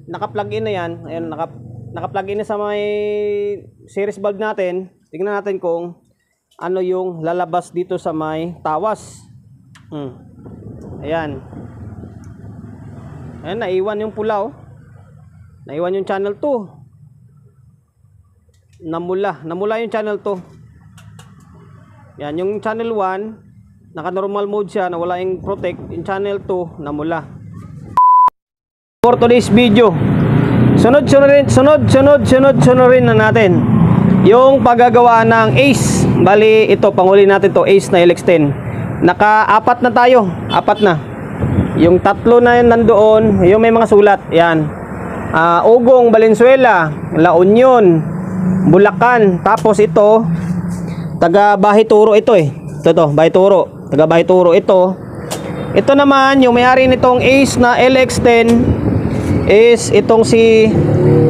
naka-plug in na yan. Ayan, naka-plug in na sa may series bulb natin. Tingnan natin kung ano yung lalabas dito sa may tawas. Ayan. Ayan, naiwan yung pula, oh. Naiwan yung channel 2. Namula yung channel 2. Yan, yung channel 1, naka-normal mode siya, nawala yung protect. Yung channel 2, namula. For today's video, sunod-sunodin na natin yung paggagawa ng Ace. Bali, ito, panghuli natin to, Ace na LX10. Naka-apat na tayo, apat na. Yung tatlo na yun nandoon, yung may mga sulat, yan. Ugong, Valenzuela, La Union, Bulacan. Tapos ito, taga Bahituro ito eh. Ito, Bahituro. Taga Bahituro ito. Ito naman, yung may-ari nitong Ace na LX10 is itong si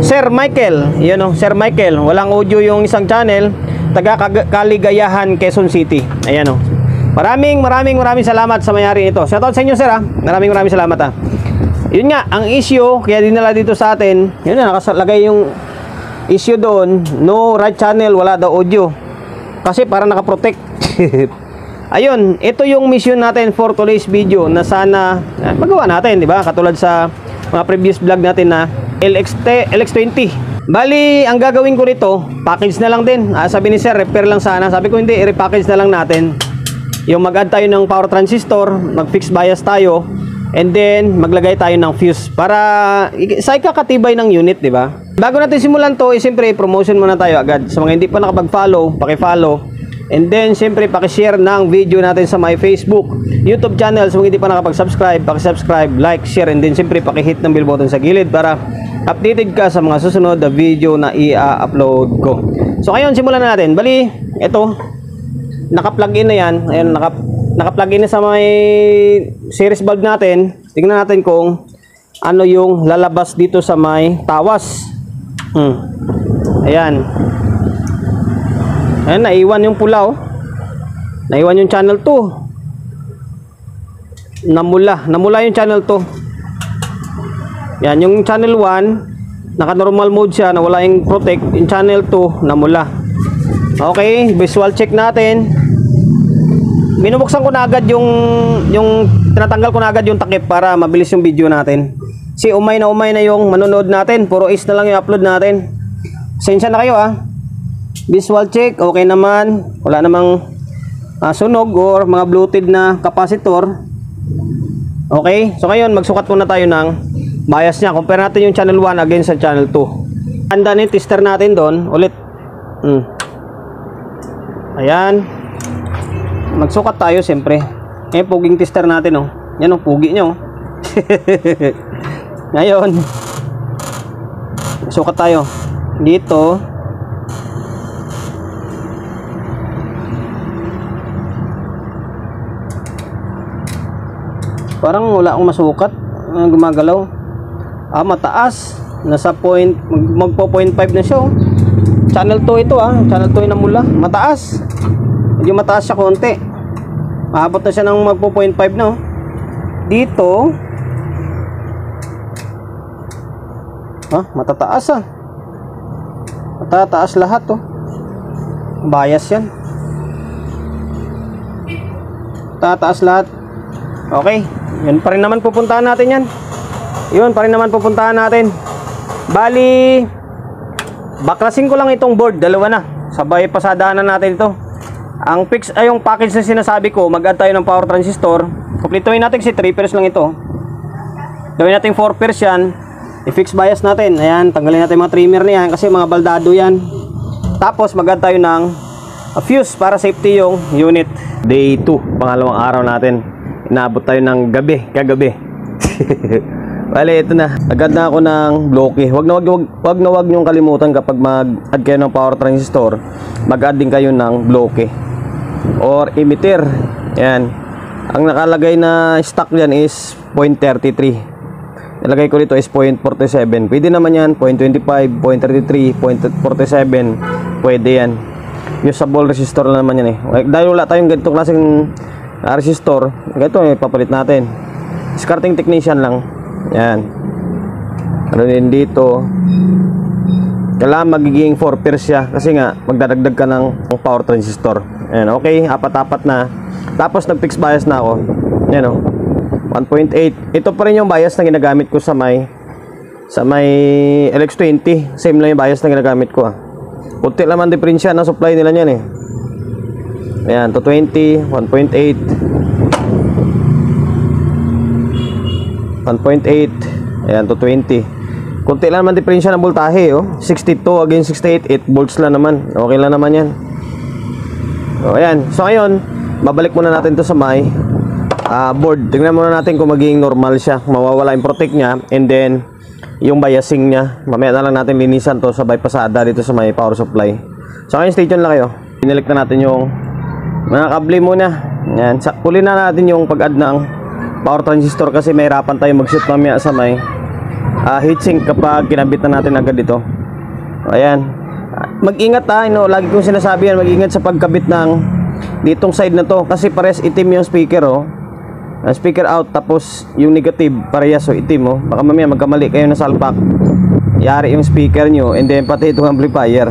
Sir Michael. Yan o, Sir Michael. Walang audio yung isang channel. Taga Kaligayahan, Quezon City. Ayan o. Maraming salamat sa may-ari nito. Shoutout sa inyo, sir, ha. Maraming salamat, ha. Yun nga, ang issue, kaya dinala dito sa atin, yun na, nakasalagay yung issue doon, no right channel, wala daw audio. Kasi para nakaprotect. Ayun, ito yung mission natin for today's video na sana magawa natin, di ba? Katulad sa mga previous vlog natin na LX20. Bali, ang gagawin ko nito, package na lang din. Sabi ni sir, repair lang sana. Sabi ko hindi, i-repackage na lang natin. Yung mag-add tayo ng power transistor, mag-fix bias tayo, and then maglagay tayo ng fuse para sa ikakatibay ng unit, di ba? Bago natin simulan to, siyempre promotion muna tayo agad. Sa mga hindi pa nakapag-follow, paki-follow. And then siyempre paki-share ng video natin sa my Facebook, YouTube channel. Sa mga hindi pa nakapag-subscribe, paki-subscribe, like, share, and then siyempre paki-hit ng bell button sa gilid para updated ka sa mga susunod na video na i-upload ko. So ngayon, simulan na natin. Bali, ito, naka-plug in na yan. Ayun, naka-plug in na sa may series bulb natin. Tingnan natin kung ano yung lalabas dito sa may tawas. Ayan. Ayan, naiwan yung pula, oh. Naiwan yung channel 2. Namula yung channel 2. Yan, yung channel 1, naka-normal mode siya, nawala yung protect. Yung channel 2, namula. Okay, visual check natin. Binubuksan ko na agad yung tinatanggal ko na agad yung takip para mabilis yung video natin. Si umay na yung manonood natin. Puro Ace na lang yung upload natin. Sensya na kayo, ah. Visual check, okay naman. Wala namang sunog or mga bloated na capacitor. Okay, so ngayon magsukat muna tayo ng bias niya. Compare natin yung channel 1 against sa channel 2. Handa na yung tester natin doon. Ulit. Ayan. Magsukat tayo siyempre. Puging tester natin, oh. Yan, oh, pugi niya, oh. Ngayon, sukat tayo dito. Parang wala akong masukat. Gumagalaw. Mataas. Nasa magpo 0.5 na siya, oh. Channel 2 ito, ah. Channel 2 na mula. Mataas. Medyo mataas siya konti. Mahabot na siya ng magpo 0.5 na, oh. Dito, matataas, ah. Matataas lahat, oh. Bias yan. Tataas lahat. Okay. Yun pa rin naman pupuntahan natin yan. Yun pa rin naman pupuntahan natin. Bali, baklasin ko lang itong board. Dalawa na. Sabay pasadahan na natin ito. Ang fix ay yung package na sinasabi ko, mag-add tayo ng power transistor. Kumpletuhin natin kasi 3 pairs lang ito. Gawin natin 4 pairs yan. I-fix bias natin. Ayan, tanggalin natin mga trimmer na yan kasi mga baldado yan. Tapos mag-add tayo ng fuse para safety yung unit. Day 2, pangalawang araw natin. Inaabot tayo ng kagabi. Bale, ito na. Agad na ako ng bloke. Wag na wag niyong kalimutan kapag mag-add kayo ng power transistor, mag-add din kayo ng bloke or emitter. Ayan. Ang nakalagay na stock diyan is 0.33. Nilagay ko dito is 0.47. Pwede naman yan, 0.25, 0.33, 0.47. Pwede yan. Usable resistor lang naman yan, eh. Dahil wala tayong ganitong klaseng resistor, ito papalit natin. Discarding technician lang. Yan. Ano din dito. Kailangan magiging 4 pairs siya kasi nga magdadagdag ka ng power transistor. Ayan, okay, apat-apat na. Tapos nag-fix bias na ako. Ayan o, 1.8. Ito pa rin yung bias na ginagamit ko sa may LX20. Same lang yung bias na ginagamit ko. Kunti lang ang diferensya ng supply nila niyan eh. Ayan, 220, 1.8, 1.8. Ayan, 220. Kunti lang naman diferensya ng voltahe, oh. 62 against 68, 8 volts lang naman. Okay lang naman yan. O, ayan. So, ngayon, babalik muna natin to sa may board. Tingnan muna natin kung magiging normal siya. Mawawala yung protect niya. And then, yung biasing niya. Mamaya na lang natin linisan to sa bypassada dito sa may power supply. So, ngayon, stay tuned lang kayo. Pinilik na natin yung mga kable muna. Ayan. Puli na natin yung pag-add ng power transistor kasi may hirapan tayo mag-shoot mamaya sa may heatsink kapag kinabit na natin agad dito. Ayan. Mag-ingat lagi kong sinasabi yan, mag-ingat sa pagkabit ng ditong side na to kasi pares itim yung speaker, oh. Speaker out, tapos yung negative parehas, so itim, oh. Baka mamaya magkamali kayo na salpak, yari yung speaker nyo, and then pati itong amplifier.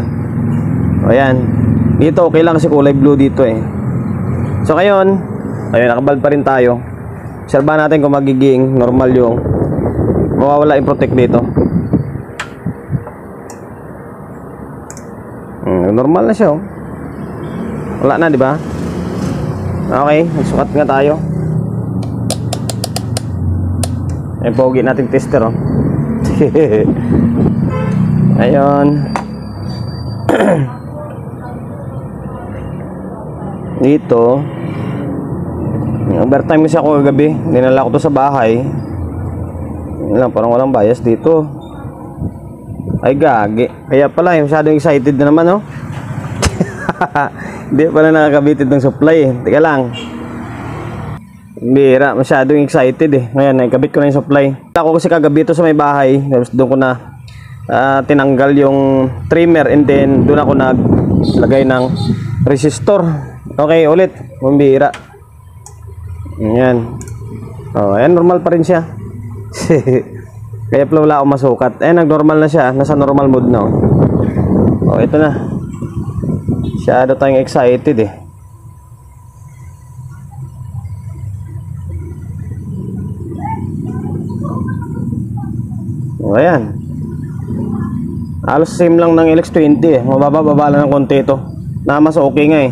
Ayan. Dito okay lang kasi kulay blue dito eh. So ngayon, ayun, nakabal pa rin tayo. Obserbahan natin kung magiging normal yung mawawala yung protect dito. Normal na siya, oh. Wala na, di ba? Okay, magsukat nga tayo. Ay, pogi nating tester, oh. Ayun. Dito. Overtime kasi ako kagabi. Dinala ko to sa bahay. Yun lang, parang walang bias dito. Ay, gagi. Kaya pala, masyadong excited na naman, oh. Hindi pala nakakabitin ng supply, eh. Teka lang. Bira, masyadong excited eh. Ngayon, nakikabit ko na yung supply. Ako kasi kagabi ito sa may bahay. Doon ko na tinanggal yung trimmer, and then doon ako naglagay ng resistor. Okay, ulit. Bira. Ayan. Oh, ayan, normal pa rin siya. Kaya pala wala akong masukat. Nag-normal na siya. Nasa normal mode na. Oh, ito na. Masyado tayong excited eh. Oh, ayan. Halos same lang ng LX20 eh. Mababa-baba lang ng konti ito. Na mas okay nga eh.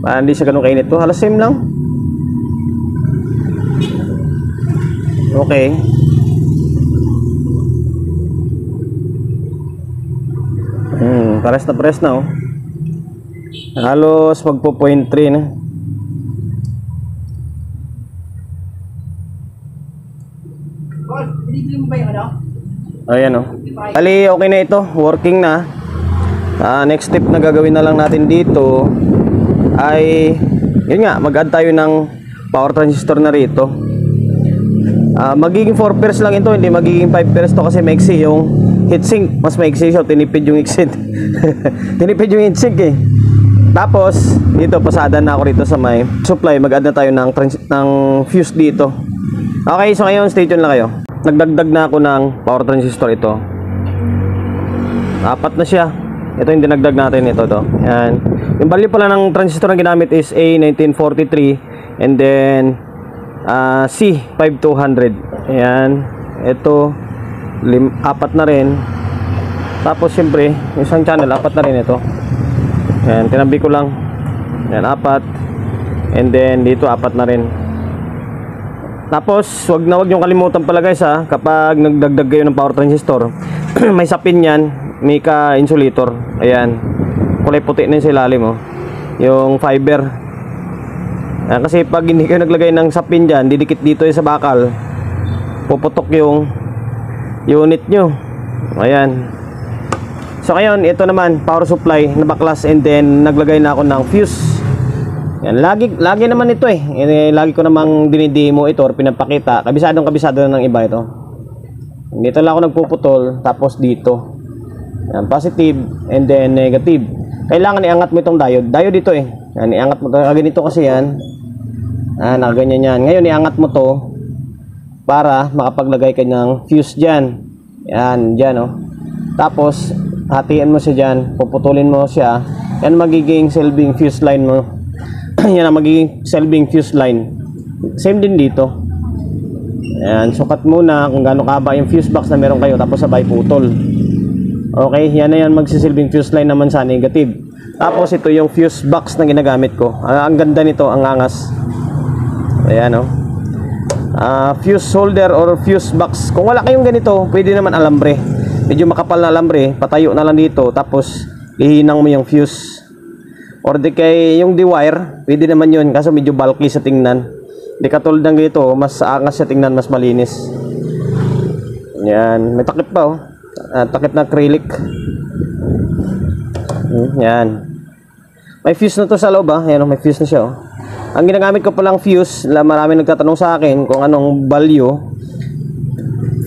Parang hindi siya ganun kainit to. Halos same lang. Okay. Pares na oh. Halos magpo 0.3 na. Ayan oh. Bali, okay na ito. Working na. Next step na gagawin na lang natin dito ay yun nga, mag-add tayo ng power transistor na rito. Magiging 4 pairs lang ito, hindi magiging 5 pairs to kasi maiksi yung heatsink. Mas maiksi siya, tinipid yung heatsink. Tinipid yung heatsink eh. Tapos dito pasada na ako rito sa may supply. Mag-add na tayo ng fuse dito. Okay, so ngayon stay tuned lang kayo. Nagdagdag na ako ng power transistor ito. 4 na siya. Ito yung dinagdag natin, ito to. Yan. Yung value pala ng transistor na ginamit is A1943 and then C5200. Ayan. Ito 4 na rin. Tapos siyempre yung isang channel 4 na rin ito. Ayan, tinabi ko lang. Ayan, 4. And then dito 4 na rin. Tapos wag yung kalimutan pala guys kapag nagdagdag kayo ng power transistor, may sapin yan, mica insulator. Ayan, kulay puti na yung ilalim, oh. Yung fiber. Ayan, kasi pag hindi kayo naglagay ng sapin dyan, didikit dito sa bakal, puputok yung unit nyo. Ayan. So ngayon, ito naman power supply na baklas, and then naglagay na ako ng fuse. Yan, lagi naman ito eh. Lagi ko namang dinidemo ito or pinapakita. Kabisado na ng iba ito. Dito lang ako nagpuputol, tapos dito. Yan, positive and then negative. Kailangan iangat mo itong diode. Diode dito eh. Yan, iangat mo. Ganito kasi yan. Nakaganyan yan. Ngayon, iangat mo to para makapaglagay ka ng fuse dyan. Yan, dyan oh. Tapos, hatiin mo siya dyan, puputulin mo siya. Yan magiging silbing fuse line mo. Yan ang magiging silbing fuse line. Same din dito. Yan, sukat muna kung gaano kaba yung fuse box na meron kayo, tapos sabay putol. Okay, yan na yan magsisilbing fuse line naman sa negative. Tapos ito yung fuse box na ginagamit ko. Ang ganda nito, ang angas. Ayan oh. Fuse holder or fuse box. Kung wala kayong ganito, pwede naman alambre. Medyo makapal na alambre, patayo na lang dito, tapos ihinang mo yung fuse. Or di kay yung D-wire, pwede naman yun, kaso medyo bulky sa tingnan. Di katulad ng ganito, mas angas sa tingnan, mas malinis. Yan, may takip pa oh. Takip na acrylic. Yan. May fuse na to sa loob ah. Yan oh, may fuse na siya oh. Ang ginagamit ko palang fuse, marami nagtatanong sa akin kung anong value.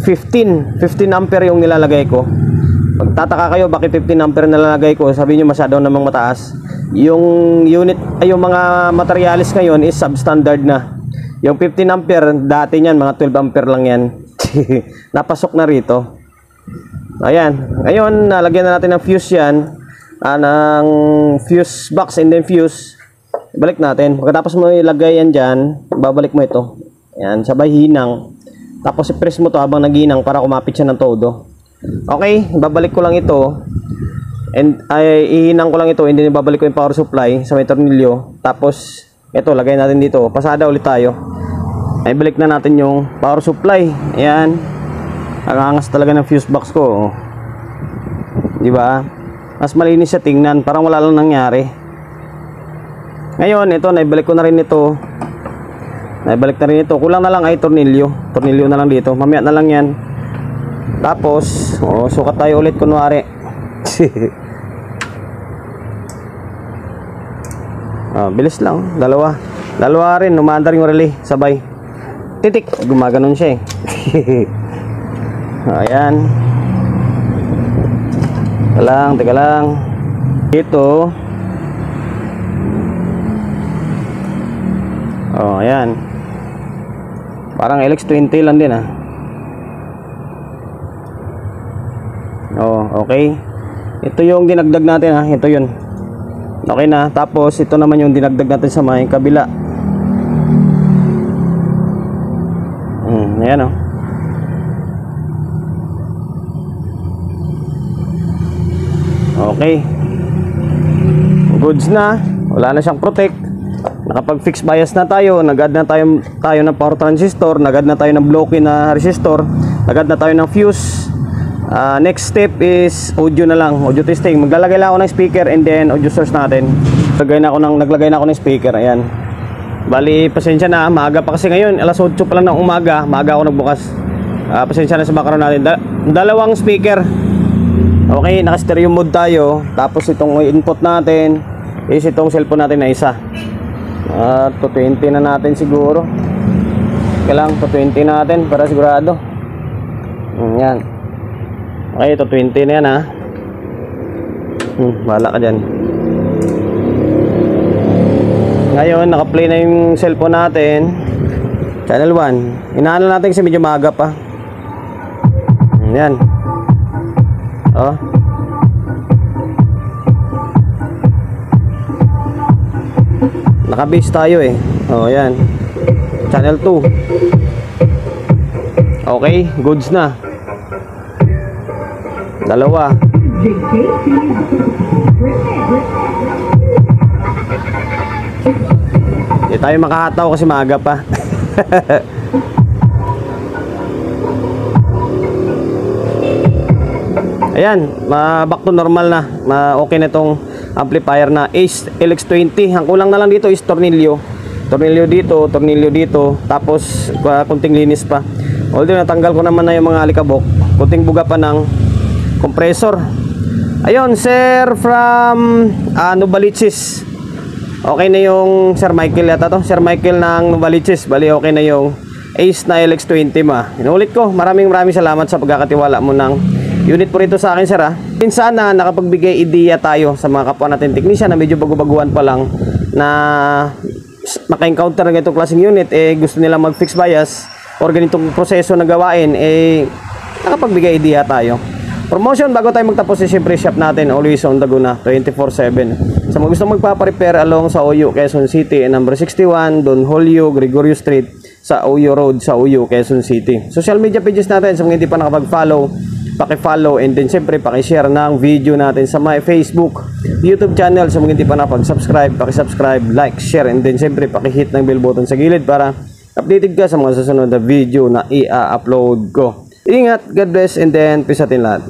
15 ampere yung nilalagay ko. Pagtataka kayo bakit 15 ampere nilalagay ko, sabi niyo masyado namang mataas. Yung unit ay yung mga materialis ngayon is substandard na. Yung 15 ampere dati niyan mga 12 ampere lang yan. Napasok na rito. Ayan, ngayon nalagyan na natin ng fuse yan, ng fuse box and then fuse. Balik natin. Pagkatapos mo ilagay yan dyan, babalik mo ito. Ayan, sabay hinang. Tapos i-press mo to habang naghinang para kumapit siya ng todo. Okay, babalik ko lang ito. And ay ihinang ko lang ito, and then babalik ko yung power supply sa may tornilyo. Tapos ito, lagay natin dito. Pasada ulit tayo. Ay balik na natin yung power supply. Ayan. Ang angas talaga ng fuse box ko. Di ba? Mas malinis siya tingnan, parang wala lang nangyari. Ngayon, ito naibalik ko na rin ito. Naibalik na rin ito. Kulang na lang ay tornilyo. Tornilyo na lang dito. Mamaya na lang yan. Tapos, sukat tayo ulit kunwari. Bilis lang. Dalawa rin. Umaandar yung relay. Sabay. Titik. Gumaganon siya eh. Ayan. Teka lang. Ito. Ayan. Parang LX20 lang din ah. Okay. Ito yung dinagdag natin ah. Ito yun. Okay na. Tapos ito naman yung dinagdag natin sa may kabila. Ayan oh. Okay. Goods na. Wala na siyang protect. Nakapag-fix bias na tayo. Nag-add na tayo ng power transistor. Nag-add na tayo ng blocky na resistor. Nag-add na tayo ng fuse. Next step is audio na lang. Audio testing. Maglalagay lang ako ng speaker and then audio source natin. Naglagay na ako ng speaker. Ayan. Bali, pasensya na. Maaga pa kasi ngayon. Alas 8 pa lang ng umaga. Maaga ako nagbukas. Pasensya na sa background natin. Dalawang speaker. Okay, naka-stereo mode tayo. Tapos itong input natin is itong cellphone natin na isa. To 20 na natin siguro. Kailangan to 20 natin para sigurado. Yan. Okay, to 20 na yan ha. Bahala ka dyan. Ngayon, naka-play na yung cellphone natin. Channel 1. Inaano natin kasi medyo maaga pa. Yan. Naka-base tayo eh. Yan. Channel 2. Okay, goods na. Dalawa. Hindi tayo makahataw kasi maaga pa. Ayan, back to normal na. Okay na itong amplifier na Ace LX20. Ang kulang na lang dito is tornilyo. Tornilyo dito, tapos kunting linis pa. Although natanggal ko naman na yung mga alikabok, kunting buga pa ng compressor. Ayun, sir from Novaliches. Okay na yung Sir Michael yata to. Sir Michael ng Novaliches. Bali okay na yung Ace na LX20 ma. Inulit ko, maraming salamat sa pagkakatiwala mo ng unit po rito sa akin sir ha. Minsan na nakapagbigay ideya tayo sa mga kapwa natin technician na medyo bago-baguhan pa lang na maka-encounter ng itong klaseng unit, gusto nila mag-fix bias or ganitong proseso na gawain, nakapagbigay idea tayo. Promotion bago tayo magtapos, siyempre shop natin always on Laguna 24/7. Sa mga gusto magpa-repair along sa Oyo, Quezon City, number 61 Don Julio Gregorio Street sa Oyo Road sa Oyo, Quezon City. Social media pages natin, sa mga hindi pa nakapag-follow, paki-follow, and then siyempre paki-share ng video natin sa my Facebook, YouTube channel. Sa mga hindi pa nakapag-subscribe, paki-subscribe, like, share, and then siyempre paki-hit ng bell button sa gilid para updated ka sa mga susunod na video na i-upload ko. Ingat, God bless, and then peace atin lahat.